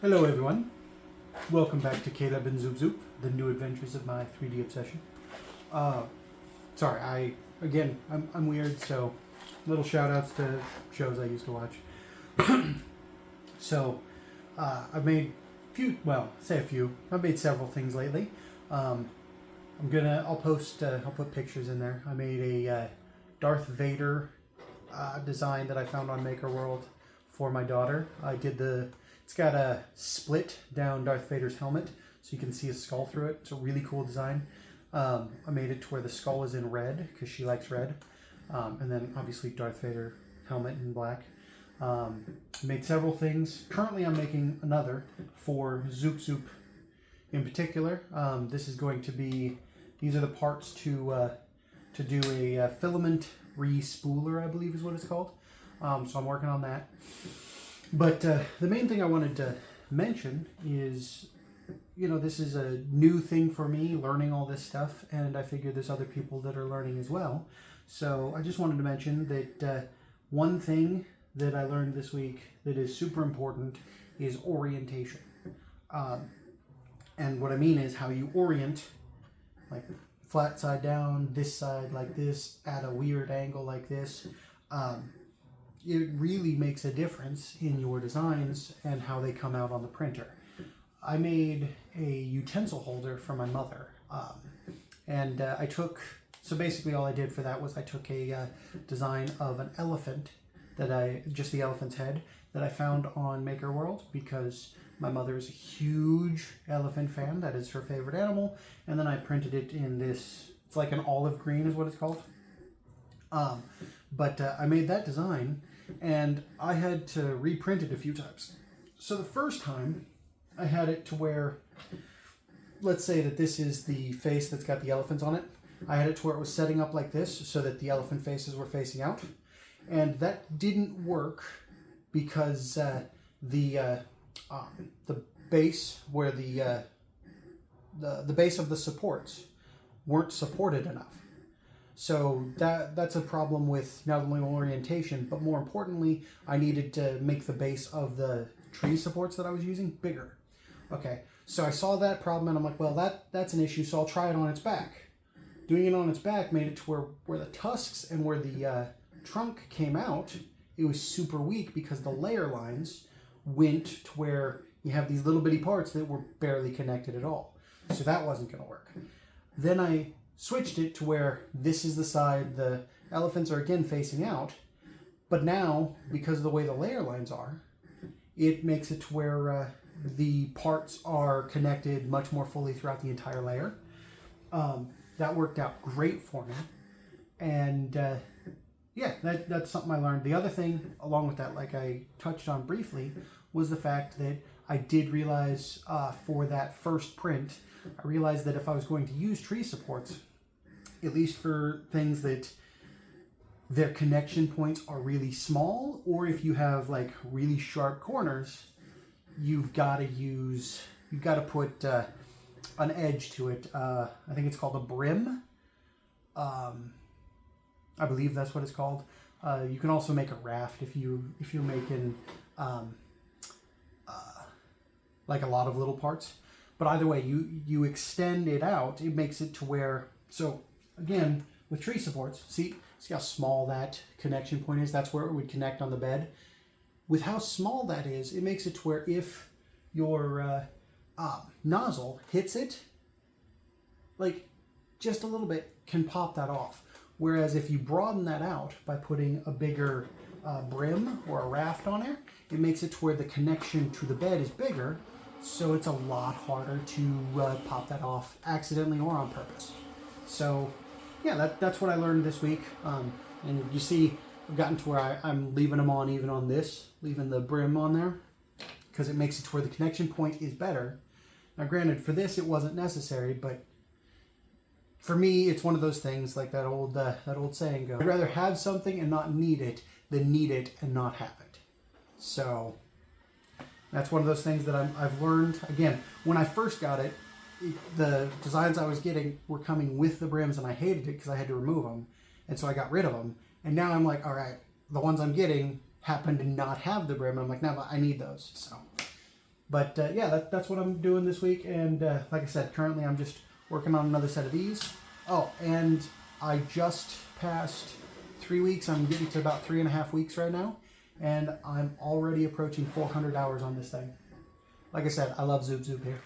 Hello everyone, welcome back to Caleb and Zoop Zoop, the new adventures of my 3D obsession. Sorry, I'm weird, so little shout outs to shows I used to watch. I've made I've made several things lately. I'll put pictures in there. I made a Darth Vader design that I found on Maker World for my daughter. It's got a split down Darth Vader's helmet, so you can see his skull through it. It's a really cool design. I made it to where the skull is in red, because she likes red. And then obviously Darth Vader helmet in black. Made several things. Currently I'm making another for Zoop Zoop in particular. These are the parts to do a filament re-spooler, I believe is what it's called. So I'm working on that. But the main thing I wanted to mention is, this is a new thing for me, learning all this stuff, and I figure there's other people that are learning as well. So I just wanted to mention that one thing that I learned this week that is super important is orientation. And what I mean is how you orient, like flat side down, this side like this, at a weird angle like this. It really makes a difference in your designs and how they come out on the printer. I made a utensil holder for my mother, so basically all I did for that was I took a design of an elephant, just the elephant's head, that I found on Maker World because my mother is a huge elephant fan. That is her favorite animal. And then I printed it in this, it's like an olive green is what it's called. I made that design and I had to reprint it a few times. So the first time I had it to where, let's say that this is the face that's got the elephants on it. I had it to where it was setting up like this so that the elephant faces were facing out. And that didn't work because the base where the base of the supports weren't supported enough. So that's a problem with not only orientation, but more importantly, I needed to make the base of the tree supports that I was using bigger. Okay, so I saw that problem and I'm like, well, that's an issue, so I'll try it on its back. Doing it on its back made it to where the tusks and where the trunk came out, it was super weak because the layer lines went to where you have these little bitty parts that were barely connected at all. So that wasn't going to work. Then I switched it to where this is the side the elephants are again facing out, but now because of the way the layer lines are, it makes it to where the parts are connected much more fully throughout the entire layer. That worked out great for me, and that's something I learned. The other thing along with that, like I touched on briefly, was the fact that I did realize for that first print, I realized that if I was going to use tree supports, at least for things that their connection points are really small, or if you have like really sharp corners, you've got to put an edge to it. I think it's called a brim. I believe that's what it's called. You can also make a raft if you're making like a lot of little parts. But either way, you extend it out. It makes it to where, so again, with tree supports, see how small that connection point is? That's where it would connect on the bed. With how small that is, it makes it to where if your nozzle hits it, like just a little bit, can pop that off. Whereas if you broaden that out by putting a bigger brim or a raft on there, it makes it to where the connection to the bed is bigger, so it's a lot harder to pop that off accidentally or on purpose. So yeah, that's what I learned this week. And you see, I've gotten to where I'm leaving them on even on this, leaving the brim on there, because it makes it to where the connection point is better. Now granted, for this it wasn't necessary, but for me it's one of those things like that old saying goes, I'd rather have something and not need it than need it and not have it. So that's one of those things that I've learned. Again, when I first got it, the designs I was getting were coming with the brims and I hated it because I had to remove them, and so I got rid of them. And now I'm like, all right, the ones I'm getting happen to not have the brim, and I'm like, no, I need those. So But yeah, that's what I'm doing this week. And like I said, currently I'm just working on another set of these. Oh, and I just passed 3 weeks. I'm getting to about 3.5 weeks right now. And I'm already approaching 400 hours on this thing. Like I said, I love Zoop Zoop here.